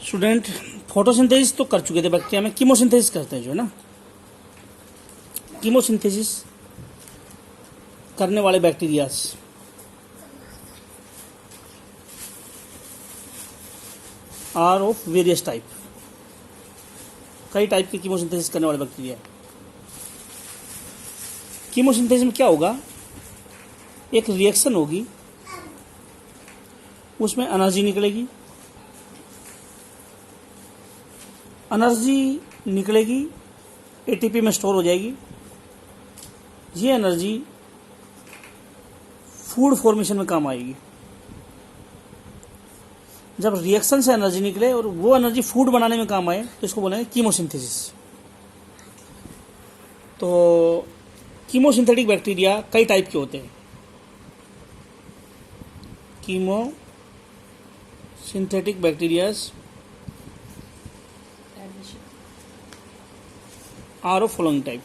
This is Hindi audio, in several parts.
स्टूडेंट, फोटोसिंथेसिस तो कर चुके थे बैक्टीरिया में, कीमोसिंथेसिस करते हैं जो है ना, कीमोसिंथेसिस करने वाले bacterias are of various type. कई टाइप के कीमोसिंथेसिस करने वाले बैक्टीरिया। कीमोसिंथेसिस में क्या होगा, एक रिएक्शन होगी, उसमें एनर्जी निकलेगी, एनर्जी निकलेगी एटीपी में स्टोर हो जाएगी। ये एनर्जी फूड फॉर्मेशन में काम आएगी। जब रिएक्शन से एनर्जी निकले और वो एनर्जी फूड बनाने में काम आए तो इसको बोलेंगे कीमोसिंथेसिस। तो कीमोसिंथेटिक बैक्टीरिया कई टाइप के होते हैं। Chemosynthetic bacterias are of following type.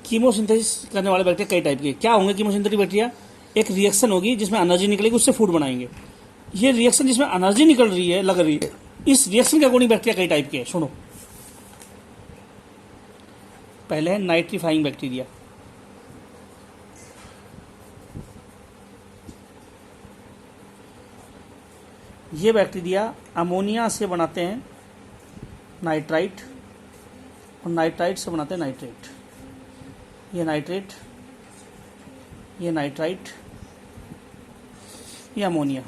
Chemosynthesis करने वाले बैक्टीरिया कई टाइप के क्या होंगे। कीमोसिंथेटिक बैक्टीरिया, एक रिएक्शन होगी जिसमें एनर्जी निकलेगी, उससे फूड बनाएंगे। ये रिएक्शन जिसमें एनर्जी निकल रही है, लग रही है, इस रिएक्शन के अकॉर्डिंग बैक्टीरिया कई टाइप के हैं। सुनो, पहले है नाइट्रीफाइंग बैक्टीरिया। ये बैक्टीरिया अमोनिया से बनाते हैं नाइट्राइट, और नाइट्राइट से बनाते हैं नाइट्रेट। ये नाइट्रेट, ये नाइट्राइट, ये अमोनिया।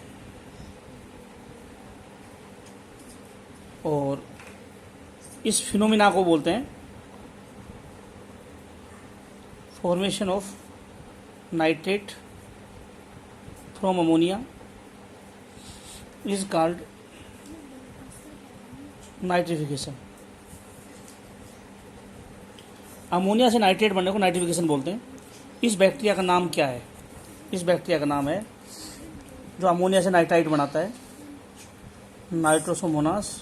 और इस फिनोमिना को बोलते हैं formation of nitrate from ammonia is called nitrification. Ammonia से नाइट्रेट बनने को नाइट्रिफिकेशन बोलते हैं। इस बैक्टीरिया का नाम क्या है? इस बैक्टीरिया का नाम है, जो अमोनिया से नाइट्राइट बनाता है, नाइट्रोसोमोनास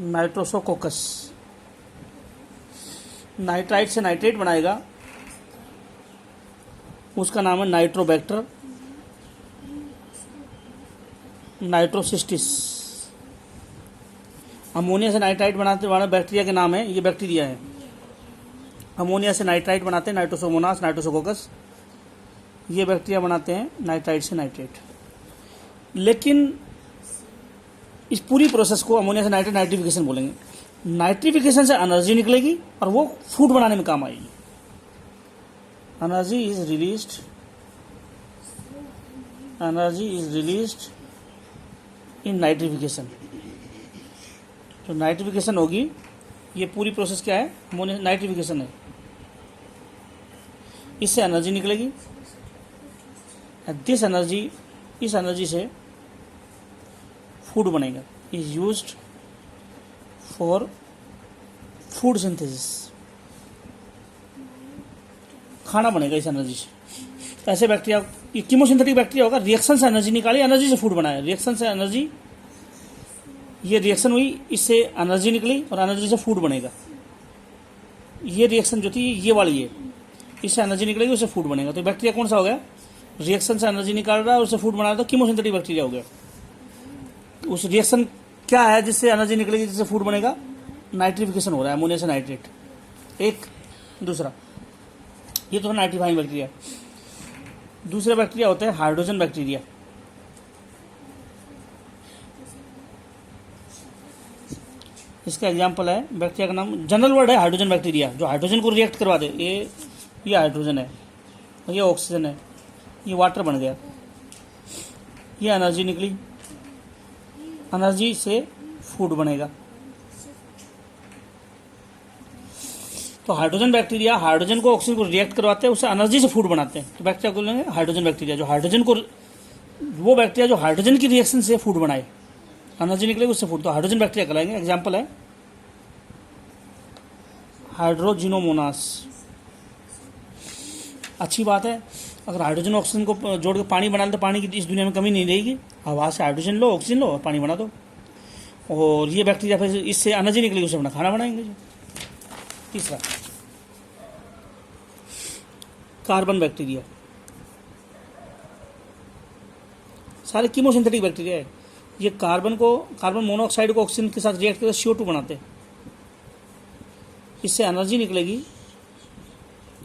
नाइट्रोसोकोकस। नाइट्राइट से नाइट्रेट बनाएगा, उसका नाम है नाइट्रोबैक्टर नाइट्रोसिस्टिस। अमोनिया से नाइट्राइट बनाते वाला बैक्टीरिया के नाम है, ये बैक्टीरिया है। अमोनिया से नाइट्राइट बनाते हैं नाइट्रोसोमोनास नाइट्रोसोकोकस। ये बैक्टीरिया बनाते हैं नाइट्राइट से नाइट्रेट। लेकिन इस पूरी प्रोसेस को अमोनिया से नाइट्रेट नाइट्रिफिकेशन बोलेंगे। नाइट्रिफिकेशन से एनर्जी निकलेगी और वो फूड बनाने में काम आएगी। Energy is released in nitrification. तो नाइट्रिफिकेशन होगी, ये पूरी प्रोसेस क्या है, अमोनिया नाइट्रिफिकेशन है। इससे एनर्जी निकलेगी, दिस एनर्जी, इस एनर्जी से फूड बनेगा, is used for food synthesis. खाना बनेगा इस एनर्जी से। तो ऐसे बैक्टीरिया, ये कीमोसिंथेटिक बैक्टीरिया होगा, रिएक्शन से एनर्जी निकाली, एनर्जी से फूड बनाया। रिएक्शन से एनर्जी, ये रिएक्शन हुई, इससे एनर्जी निकली और एनर्जी से फूड बनेगा। ये रिएक्शन जो थी ये वाली है, इससे एनर्जी निकलेगी, उससे फूड बनेगा। तो बैक्टीरिया कौन सा हो गया, रिएक्शन से एनर्जी निकाल रहा है और उससे फूड बना रहा है, तो कीमोसिंथेटिक बैक्टीरिया हो गया। उस रिएक्शन क्या है जिससे एनर्जी निकलेगी, जिससे फूड बनेगा, नाइट्रिफिकेशन हो रहा है, अमोनिया से नाइट्रेट। एक दूसरा, ये तो नाइट्रीफाइंग बैक्टीरिया। दूसरे बैक्टीरिया होते हैं हाइड्रोजन बैक्टीरिया। इसका एग्जाम्पल है, बैक्टीरिया का नाम जनरल वर्ड है हाइड्रोजन बैक्टीरिया, जो हाइड्रोजन को रिएक्ट करवा दे। ये हाइड्रोजन है, ये ऑक्सीजन है, ये वाटर बन गया, ये एनर्जी निकली, एनर्जी से फूड बनेगा। तो हाइड्रोजन बैक्टीरिया हाइड्रोजन को ऑक्सीजन को रिएक्ट करवाते हैं, उससे एनर्जी से फूड बनाते हैं। तो बैक्टीरिया को लेंगे हाइड्रोजन बैक्टीरिया, जो हाइड्रोजन को, वो बैक्टीरिया जो हाइड्रोजन की रिएक्शन से फूड बनाए, एनर्जी निकलेगी उससे फूड, तो हाइड्रोजन बैक्टीरिया कहलाएंगे। एग्जाम्पल है हाइड्रोजिनोमोनास। अच्छी बात है, अगर हाइड्रोजन ऑक्सीजन को जोड़ के पानी बना ले तो पानी की इस दुनिया में कमी नहीं रहेगी। हवा से हाइड्रोजन लो, ऑक्सीजन लो और पानी बना दो। और ये बैक्टीरिया फिर इससे एनर्जी निकलेगी, उससे अपना खाना बनाएंगे। तीसरा, कार्बन बैक्टीरिया। सारे कीमोसिंथेटिक बैक्टीरिया है। ये कार्बन मोनोऑक्साइड को ऑक्सीजन के साथ रिएक्ट करके CO2 बनाते हैं, इससे एनर्जी निकलेगी,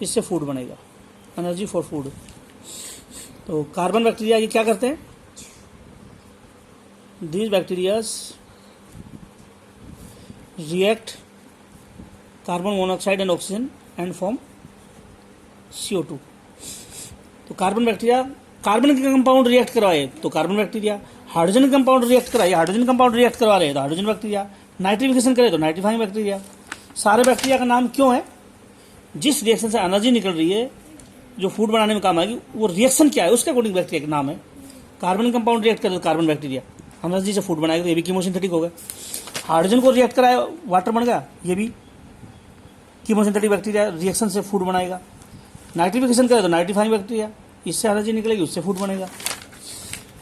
इससे फूड बनेगा, एनर्जी फॉर फूड। तो कार्बन बैक्टीरिया ये क्या करते हैं, these bacterias react carbon monoxide and oxygen and form CO2। तो कार्बन बैक्टीरिया कार्बन के कंपाउंड रिएक्ट करवाए तो carbon bacteria, hydrogen compound react कराए, हाइड्रोजन कंपाउंड रिएक्ट करवा रहे तो हाइड्रोजन बैक्टीरिया, नाइट्रिफिकेशन करे तो नाइट्रीफाइंग बैक्टीरिया। सारे बैक्टीरिया का नाम क्यों है, जिस रिएक्शन से एनर्जी निकल रही है जो फूड बनाने में काम आएगी, वो रिएक्शन क्या है उसके अकॉर्डिंग बैक्टीरिया का नाम है। कार्बन कंपाउंड रिएक्ट करे तो कार्बन बैक्टीरिया एनर्जी से फूड बनाएगा, तो ये भी कीमोसिंथेटिक हो गया। हाइड्रोजन को रिएक्ट कराया वाटर बन गया, ये भी कीमोसिंथेटिक बैक्टीरिया रिएक्शन से फूड बनाएगा। नाइट्रिफिकेशन करे तो नाइट्रीफाइंग बैक्टीरिया, इससे एनर्जी निकलेगी, उससे फूड बनेगा।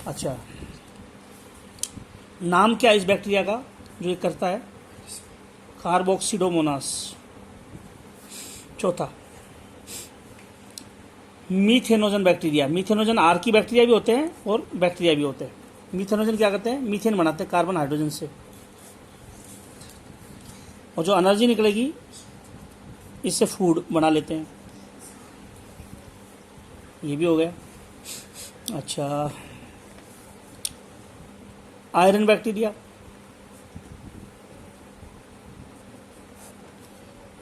अच्छा, नाम क्या है इस बैक्टीरिया का जो ये करता है, कार्बोक्सिडोमोनास। चौथा, मीथेनोजन बैक्टीरिया। मीथेनोजन आर की बैक्टीरिया भी होते हैं और बैक्टीरिया भी होते हैं। मीथेनोजन क्या करते हैं, मीथेन बनाते हैं कार्बन हाइड्रोजन से, और जो एनर्जी निकलेगी इससे फूड बना लेते हैं, ये भी हो गया। अच्छा, आयरन बैक्टीरिया,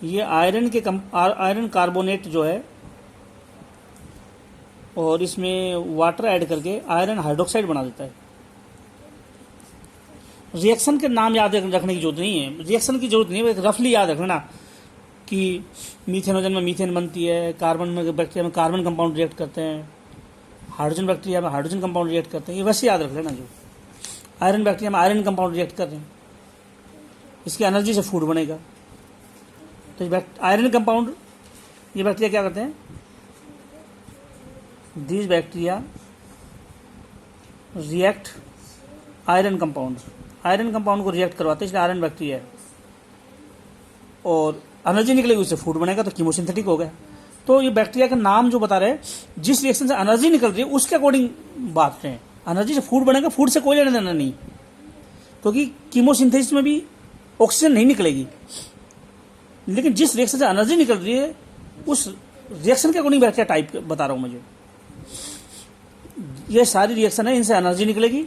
ये आयरन कार्बोनेट जो है और इसमें वाटर ऐड करके आयरन हाइड्रोक्साइड बना देता है। रिएक्शन के नाम याद रखने की जरूरत नहीं है, रिएक्शन की जरूरत नहीं है, रफली याद रखना कि मीथेनोजन में मीथेन बनती है, कार्बन में बैक्टीरिया में कार्बन कंपाउंड रिएक्ट करते हैं, हाइड्रोजन बैक्टीरिया में हाइड्रोजन कंपाउंड रिएक्ट करते हैं, ये वैसे याद रख लेना। जो आयरन बैक्टीरिया में आयरन कंपाउंड रिएक्ट कर रहे हैं, इसकी एनर्जी से फूड बनेगा। तो आयरन कंपाउंड, ये बैक्टीरिया क्या करते हैं, these bacteria react iron compound को रिएक्ट करवाते हैं, इसलिए आयरन बैक्टीरिया है, और एनर्जी निकलेगी, उससे फूड बनेगा, तो कीमोसिंथेटिक हो गया। तो ये बैक्टीरिया का नाम जो बता रहे हैं, जिस रिएक्शन से एनर्जी निकल रही है उसके अकॉर्डिंग बात रहे हैं। एनर्जी से फूड बनेगा, फूड से कोई लेना देना नहीं, क्योंकि कीमोसिंथेसिस में भी ऑक्सीजन नहीं निकलेगी, लेकिन जिस रिएक्शन से एनर्जी निकल रही है उस रिएक्शन के अकॉर्डिंग बैक्टीरिया टाइप बता रहा हूं मुझे। ये सारी रिएक्शन है, इनसे एनर्जी निकलेगी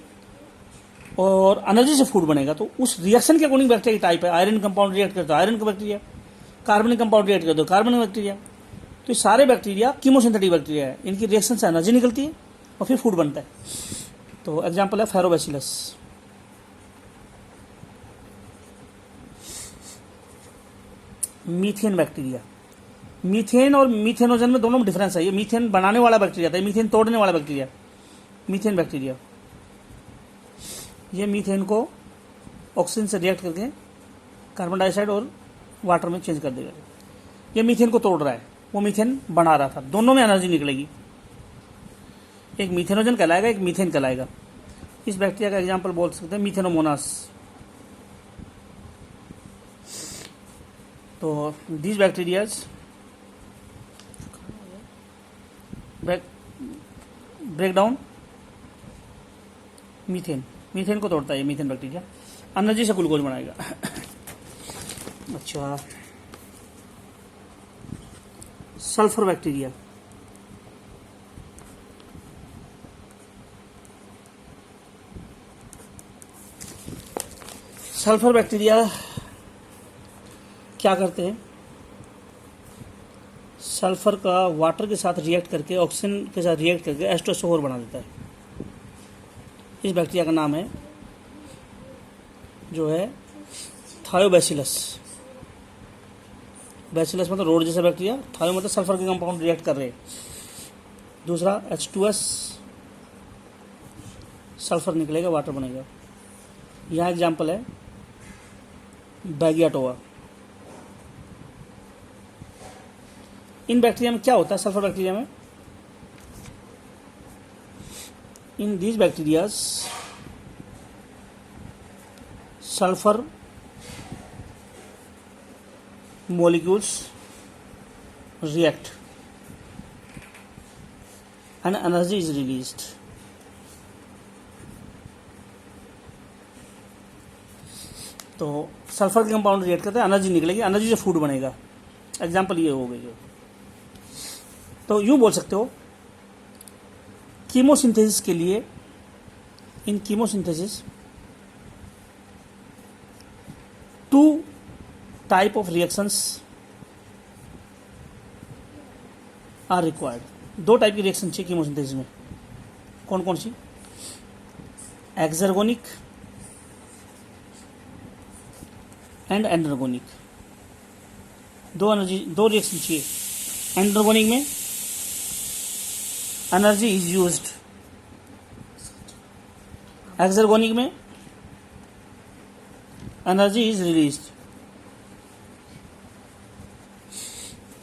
और एनर्जी से फूड बनेगा, तो उस रिएक्शन के अकॉर्डिंग बैक्टीरिया की टाइप है। आयरन कंपाउंड रिएक्ट करता है आयरन का बैक्टीरिया, कार्बन कंपाउंड रिएक्ट करता है कार्बन का बैक्टीरिया। तो ये सारे बैक्टीरिया कीमोसिंथेटिक बैक्टीरिया है, इनकी रिएक्शन से एनर्जी निकलती है और फिर फूड बनता है। तो एग्जाम्पल है फेरोबैसिलस। मीथेन बैक्टीरिया, मीथेन और मीथेनोजन में दोनों में डिफरेंस है। ये मीथेन बनाने वाला बैक्टीरिया था, मीथेन तोड़ने वाला बैक्टीरिया। मीथेन बैक्टीरिया ये मीथेन को ऑक्सीजन से रिएक्ट करके कार्बन डाइऑक्साइड और वाटर में चेंज कर देगा। ये मीथेन को तोड़ रहा है, वो मीथेन बना रहा था, दोनों में एनर्जी निकलेगी। एक मीथेनोजन कहलाएगा, एक मीथेन कहलाएगा। इस बैक्टीरिया का एग्जाम्पल बोल सकते हैं मीथेनोमोनास। तो these bacterias break down methane को तोड़ता है मीथेन बैक्टीरिया, एनर्जी से ग्लूकोज बनाएगा। अच्छा, सल्फर बैक्टीरिया। सल्फर बैक्टीरिया क्या करते हैं, सल्फर का वाटर के साथ रिएक्ट करके, ऑक्सीजन के साथ रिएक्ट करके H2SO4 बना देता है। इस बैक्टीरिया का नाम है जो है थायोबैसिलस। बैसिलस मतलब रोड जैसा बैक्टीरिया, थायो मतलब सल्फर के कंपाउंड रिएक्ट कर रहे हैं। दूसरा H2S, सल्फर निकलेगा, वाटर बनेगा। यहाँ एग्जाम्पल है बैगियाटोवा। इन बैक्टीरिया में क्या होता है, सल्फर बैक्टीरिया में, in these bacterias sulphur molecules react and energy is released. तो सल्फर के कंपाउंड रिएक्ट करते हैं, एनर्जी निकलेगी, एनर्जी से फूड बनेगा। एग्जाम्पल ये हो गई। तो यूँ बोल सकते हो कीमोसिंथेसिस के लिए, in chemosynthesis 2 type of reactions are required. 2 type की रिएक्शन चाहिए कीमोसिंथेसिस में। कौन कौन सी? एक्सर्गोनिक एंड एंडर्गोनिक। 2 रिएक्शन चाहिए। एंडर्गोनिक में एनर्जी इज यूज्ड, एक्सर्गोनिक में एनर्जी इज रिलीज्ड।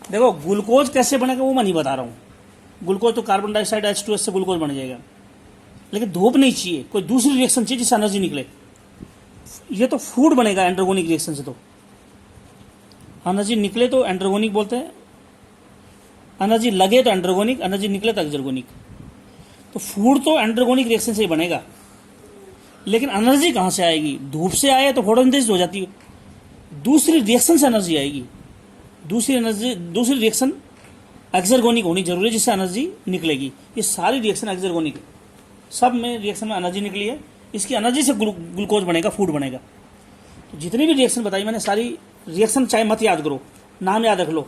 देखो ग्लूकोज कैसे बनेगा वो मैं नहीं बता रहा हूँ। ग्लूकोज तो कार्बन डाइऑक्साइड H2S से ग्लूकोज बन जाएगा, लेकिन धूप नहीं चाहिए, कोई दूसरी रिएक्शन चाहिए जिससे एनर्जी निकले। ये तो फूड बनेगा एंडर्गोनिक रिएक्शन से, तो एनर्जी निकले तो एंडर्गोनिक बोलते हैं, एनर्जी लगे तो एंडर्गोनिक, एनर्जी निकले तो एक्सर्गोनिक। तो फूड तो एंडर्गोनिक रिएक्शन से ही बनेगा, लेकिन एनर्जी कहाँ से आएगी? धूप से आए तो फोटोसिंथेसिस हो जाती है, दूसरी रिएक्शन से एनर्जी आएगी। दूसरी रिएक्शन एक्सर्गोनिक होनी जरूरी है जिससे एनर्जी निकलेगी। ये सारी रिएक्शन एक्सर्गोनिक है, सब में रिएक्शन में एनर्जी निकली है, इसकी एनर्जी से ग्लूकोज बनेगा, फूड बनेगा। तो जितनी भी रिएक्शन बताई मैंने सारी रिएक्शन, चाहे मत याद करो, नाम याद रख लो।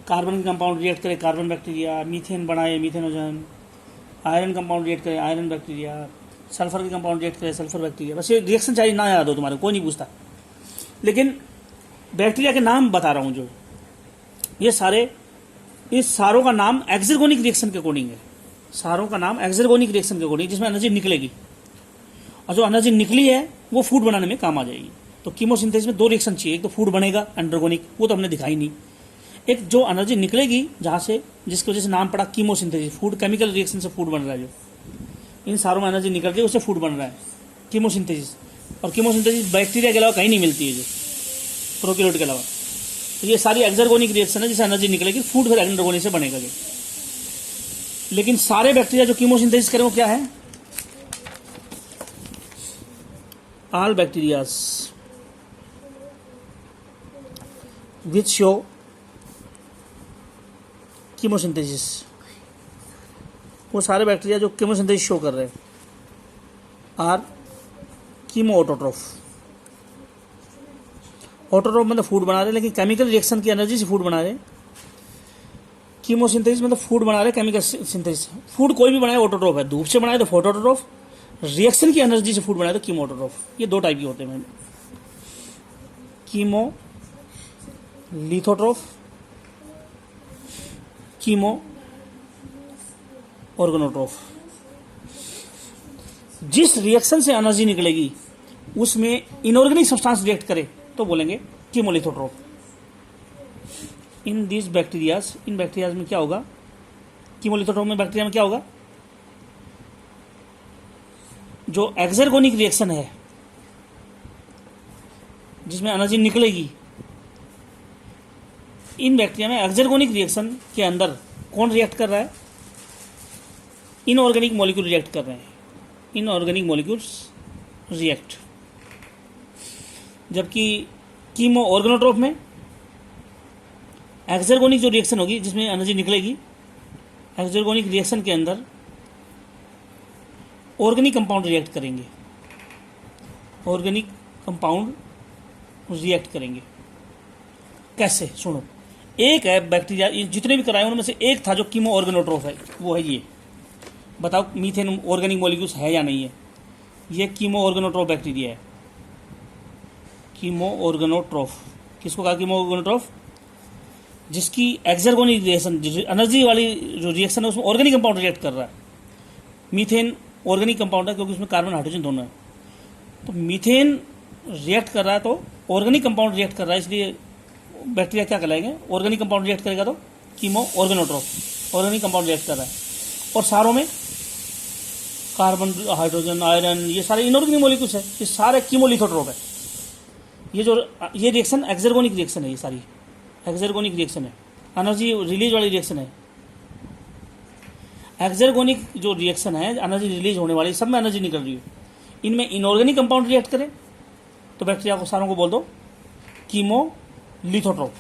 कार्बन कंपाउंड रिएक्ट करे कार्बन बैक्टीरिया, मीथेन बनाए मीथेनोजन, आयरन कंपाउंड रिएक्ट करे आयरन बैक्टीरिया, सल्फर के कंपाउंड रिएक्ट करे सल्फर बैक्टीरिया। बस ये रिएक्शन चाहिए ना याद हो तुम्हारे, कोई नहीं पूछता, लेकिन बैक्टीरिया के नाम बता रहा हूँ जो ये सारे, इस सारों का नाम एक्सर्गोनिक रिएक्शन के अकॉर्डिंग है। सारों का नाम एक्सर्गोनिक रिएक्शन के अकॉर्डिंग, जिसमें एनर्जी निकलेगी, और जो एनर्जी निकली है वो फूड बनाने में काम आ जाएगी। तो कीमोसिंथेसिस में 2 रिएक्शन चाहिए, एक तो फूड बनेगा एंडर्गोनिक, वो तो हमने दिखाई नहीं, एक जो एनर्जी निकलेगी जहाँ से, जिसकी वजह से नाम पड़ा कीमोसिंथेसिस, फूड केमिकल रिएक्शन से फूड बन रहा है, जो इन सारों में एनर्जी निकल रही है उससे फूड बन रहा है कीमोसिंथेसिस। और कीमोसिंथेसिस बैक्टीरिया के अलावा कहीं नहीं मिलती है, जो प्रोकैरियोट के अलावा। तो ये सारी एक्सर्गोनिक रिएक्शन है जिससे एनर्जी निकलेगी, फूड फिर एंडर्गोनिक से बनेगा जो। लेकिन सारे बैक्टीरिया जो कीमोसिंथेसिस करें वो क्या है? All bacterias which show chemosynthesis, वो सारे बैक्टीरिया जो कीमोसिंथेसिस शो कर रहे हैं आर कीमो ऑटोट्रोफ। ऑटोट्रोफ मतलब फूड बना रहे, लेकिन केमिकल रिएक्शन की एनर्जी से फूड बना रहे। कीमोसिंथेसिस मतलब फूड बना रहे, केमिकल सिंथेसिस। फूड कोई भी बनाए ऑटोट्रोफ है, धूप से बनाए तो फोटोट्रोफ, रिएक्शन की एनर्जी से फूड बनाए तो कीमो ऑटोट्रोफ। ये 2 टाइप के होते हैं, कीमो लिथोट्रोफ, कीमो ऑर्गेनोट्रोफ। जिस रिएक्शन से एनर्जी निकलेगी उसमें इनऑर्गेनिक सब्सटेंस रिएक्ट करे तो बोलेंगे कीमोलिथोट्रोफ। इन दिस बैक्टीरियाज, इन बैक्टीरियाज में क्या होगा? कीमोलिथोट्रोफ में बैक्टीरिया में क्या होगा? जो एक्सर्गोनिक रिएक्शन है जिसमें एनर्जी निकलेगी, इन बैक्टीरिया में एक्सर्गोनिक रिएक्शन के अंदर कौन रिएक्ट कर रहा है? इनऑर्गेनिक मॉलिक्यूल रिएक्ट कर रहे हैं, इनऑर्गेनिक मॉलिक्यूल्स रिएक्ट। जबकि कीमो ऑर्गेनोट्रोफ में एक्सर्गोनिक जो रिएक्शन होगी जिसमें एनर्जी निकलेगी, एक्सर्गोनिक रिएक्शन के अंदर ऑर्गेनिक कंपाउंड रिएक्ट करेंगे, ऑर्गेनिक कंपाउंड रिएक्ट करेंगे। कैसे? सुनो, एक है बैक्टीरिया, जितने भी कराए उनमें से एक था जो कीमो ऑर्गेनोट्रोफ है, वो है ये। बताओ मीथेन ऑर्गेनिक मॉलिक्यूल्स है या नहीं है? ये कीमो ऑर्गेनोट्रोफ बैक्टीरिया है, कीमो ऑर्गेनोट्रोफ। किसको कहा कीमो ऑर्गेनोट्रोफ? जिसकी एक्सर्गोनिक रिएक्शन, एनर्जी वाली जो रिएक्शन है उसमें ऑर्गेनिक कंपाउंड रिएक्ट कर रहा है। मीथेन ऑर्गेनिक कंपाउंड है क्योंकि उसमें कार्बन हाइड्रोजन दोनों है, तो मीथेन रिएक्ट कर रहा है तो ऑर्गेनिक कंपाउंड रिएक्ट कर रहा है, इसलिए बैक्टीरिया क्या कहलाएंगे? ऑर्गेनिक कंपाउंड रिएक्ट करेगा तो कीमो ऑर्गेनोट्रोफ, ऑर्गेनिक कंपाउंड रिएक्ट कर रहा है। और सारों में कार्बन, हाइड्रोजन, आयरन, ये सारे इनऑर्गेनिक मॉलिक्यूल्स है, ये सारे कीमोलिथोट्रोफ है। ये रिएक्शन एक्सर्गोनिक रिएक्शन है, ये सारी एक्सर्गोनिक रिएक्शन है, एनर्जी रिलीज वाली रिएक्शन है। एक्सर्गोनिक जो रिएक्शन है, एनर्जी रिलीज होने वाली, सब में एनर्जी निकल रही है। इनमें इनऑर्गेनिक कंपाउंड रिएक्ट करे तो बैक्टीरिया को सारों को बोल दो कीमोलिथोट्रोफ।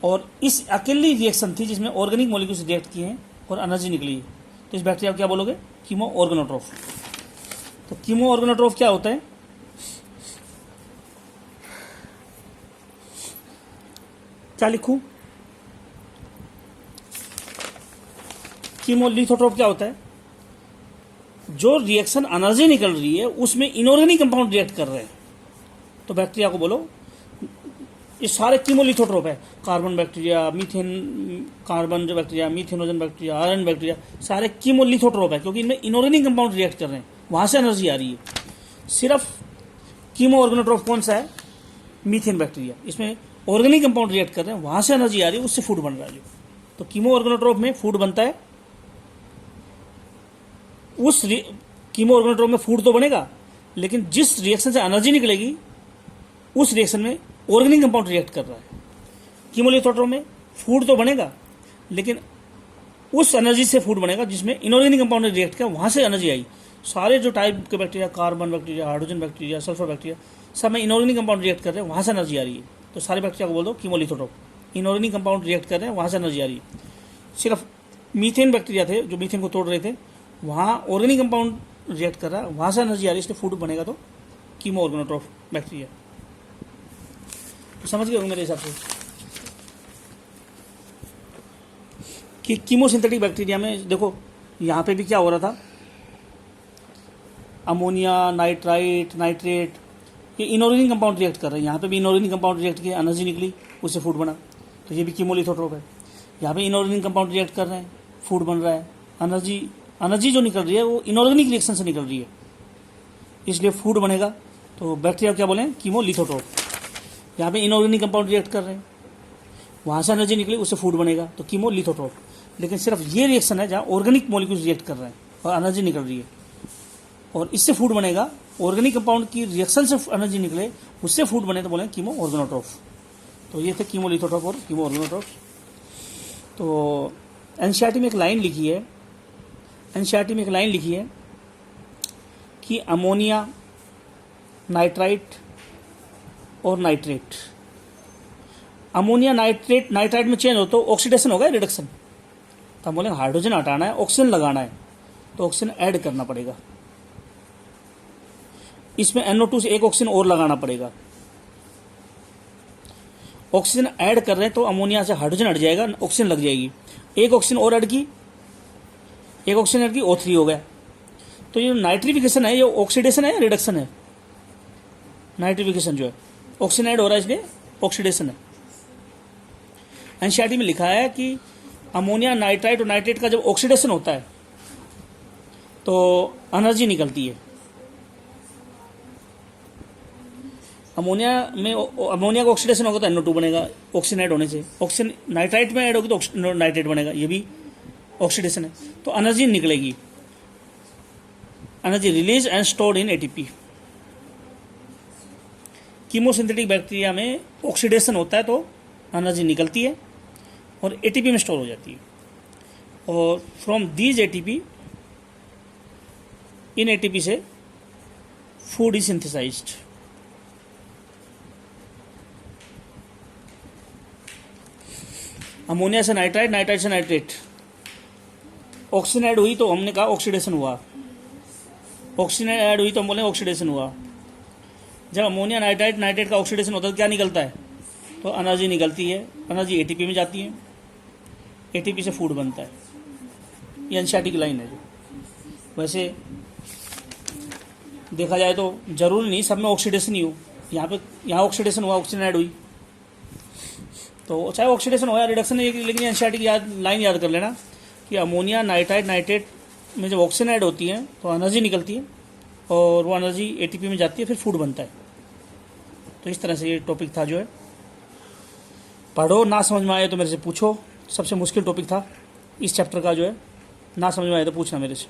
और इस अकेली रिएक्शन थी जिसमें ऑर्गेनिक मॉलिक्यूल्स रिएक्ट किए हैं और एनर्जी निकली है, तो इस बैक्टीरिया को क्या बोलोगे? कीमो ऑर्गेनोट्रोफ। तो कीमो ऑर्गेनोट्रोफ क्या होता है? क्या लिखूं? कीमोलिथोट्रोफ क्या होता है? जो रिएक्शन एनर्जी निकल रही है उसमें इनऑर्गेनिक कंपाउंड रिएक्ट कर रहे हैं, तो बैक्टीरिया को बोलो, ये सारे कीमोलिथोट्रोफ है। कार्बन बैक्टीरिया, मीथेन कार्बन जो बैक्टीरिया, मीथेनोजन बैक्टीरिया, आयरन बैक्टीरिया, सारे कीमोलिथोट्रोफ है क्योंकि इनमें इनऑर्गेनिक कंपाउंड रिएक्ट कर रहे हैं, वहां से एनर्जी आ रही है। सिर्फ कीमो ऑर्गेनोट्रोफ कौन सा है? मीथेन बैक्टीरिया, इसमें ऑर्गेनिक कंपाउंड रिएक्ट कर रहे हैं, वहां से एनर्जी आ रही है, उससे फूड बन रहा है। तो कीमो ऑर्गेनोट्रोफ में फूड बनता है, उस कीमो ऑर्गेनोट्रोफ में फूड तो बनेगा, लेकिन जिस रिएक्शन से एनर्जी निकलेगी उस रिएक्शन में ऑर्गेनिक कंपाउंड रिएक्ट कर रहा है। कीमोलिथोट्रोफ में फूड तो बनेगा, लेकिन उस एनर्जी से फूड बनेगा जिसमें इनऑर्गेनिक कंपाउंड ने रिएक्ट किया, वहां से एनर्जी आई। सारे जो टाइप के bacteria, carbon bacteria, hydrogen bacteria, sulphur bacteria, सब में इनऑर्गेनिक कंपाउंड रिएक्ट कर रहे हैं, वहां से एनर्जी आ रही है। तो सारे बैक्टीरिया को बोल दो कीमोलिथोट्रोफ। इनऑर्गेनिक कंपाउंड रिएक्ट कर रहे हैं, वहां से एनर्जी आ रही है। सिर्फ मीथेन बैक्टीरिया थे जो मीथेन को तोड़ रहे थे, वहां ऑर्गेनिक कंपाउंड रिएक्ट कर रहा है, वहां से एनर्जी आ रही है, इसलिए फूड बनेगा, तो कीमो ऑर्गेनोट्रोफ बैक्टीरिया। तो समझ गए होंगे मेरे हिसाब से कि कीमोसिंथेटिक बैक्टीरिया में देखो यहाँ पे भी क्या हो रहा था, अमोनिया, नाइट्राइट, नाइट्रेट, ये इनऑर्गेनिक कंपाउंड रिएक्ट कर रहे हैं। यहाँ पे भी इनऑर्गेनिक कंपाउंड रिएक्ट किया, एनर्जी निकली, उससे फूड बना, तो ये भी कीमोलिथोट्रोफ है। यहाँ पे इनऑर्गेनिक कंपाउंड रिएक्ट कर रहे हैं, फूड बन रहा है, एनर्जी जो निकल रही है वो इनऑर्गेनिक रिएक्शन से निकल रही है, इसलिए फूड बनेगा। तो बैक्टीरिया क्या बोले? कीमोलिथोट्रोफ। यहाँ पे इनऑर्गेनिक कंपाउंड रिएक्ट कर रहे हैं, वहाँ से एनर्जी निकली, उससे फूड बनेगा, तो कीमोलिथोट्रोफ। लेकिन सिर्फ ये रिएक्शन है जहाँ ऑर्गेनिक मॉलिक्यूल्स रिएक्ट कर रहे हैं और एनर्जी निकल रही है, और इससे फूड बनेगा। ऑर्गेनिक कंपाउंड की रिएक्शन से एनर्जी निकले, उससे फूड बने, तो बोले कीमो ऑर्गेनोट्रोफ। तो ये थे कीमोलिथोट्रोफ और कीमो ऑर्गेनोट्रोफ। तो एनसीईआरटी में एक लाइन लिखी है, एनसीईआरटी में एक लाइन लिखी है कि अमोनिया, नाइट्राइट और नाइट्रेट, अमोनिया नाइट्राइट में चेंज हो तो ऑक्सीडेशन होगा, रिडक्शन। तो हम बोले हाइड्रोजन हटाना है, ऑक्सीजन लगाना है, तो ऑक्सीजन ऐड करना पड़ेगा, इसमें NO2 से एक ऑक्सीजन और लगाना पड़ेगा। ऑक्सीजन ऐड कर रहे हैं तो अमोनिया से हाइड्रोजन हट जाएगा, ऑक्सीजन लग जाएगी, एक ऑक्सीजन और ऐड की, एक ऑक्सीजन ऐड की, O3 हो गया। तो ये नाइट्रिफिकेशन है, ये ऑक्सीडेशन है या रिडक्शन है? नाइट्रिफिकेशन जो है, ऑक्सीजन ऐड हो रहा है इसलिए ऑक्सीडेशन है। एनसीईआरटी में लिखा है कि अमोनिया, नाइट्राइट और नाइट्रेट का जब ऑक्सीडेशन होता है तो एनर्जी निकलती है। अमोनिया का ऑक्सीडेशन होगा तो NO2 बनेगा, ऑक्सीजन ऐड होने से। ऑक्सीजन नाइट्राइट में ऐड होगी तो नाइट्रेट बनेगा, ये भी ऑक्सीडेशन है, तो एनर्जी निकलेगी, energy release and stored in ATP। Chemosynthetic bacteria में ऑक्सीडेशन होता है तो एनर्जी निकलती है और ATP में स्टोर हो जाती है, और from these ATP, in ATP से फूड इज सिंथेसाइज्ड। अमोनिया से नाइट्राइट, नाइट्राइट से नाइट्रेट, ऑक्सीजन ऐड हुई तो हमने कहा ऑक्सीडेशन हुआ, ऑक्सीजन ऐड हुई तो हम बोले ऑक्सीडेशन हुआ। जब अमोनिया, नाइट्राइट, नाइट्रेट का ऑक्सीडेशन होता है तो क्या निकलता है? तो एनर्जी निकलती है, एनर्जी ATP में जाती है, ATP से फूड बनता है। ये एनसीईआरटी की लाइन है। जो वैसे देखा जाए तो जरूरी नहीं सब में ऑक्सीडेशन ही हो, यहाँ ऑक्सीडेशन हुआ, ऑक्सीजन ऐड हुई, तो चाहे ऑक्सीडेशन हो या रिडक्शन है, लेकिन एनसीईआरटी की लाइन याद कर लेना कि अमोनिया, नाइट्राइट, नाइट्रेट में जब ऑक्सीजन ऐड होती है तो एनर्जी निकलती है, और वो एनर्जी ATP में जाती है, फिर फूड बनता है। तो इस तरह से ये टॉपिक था जो है, पढ़ो, ना समझ में आए तो मेरे से पूछो। सबसे मुश्किल टॉपिक था इस चैप्टर का जो है, ना समझ में आए तो पूछना मेरे से।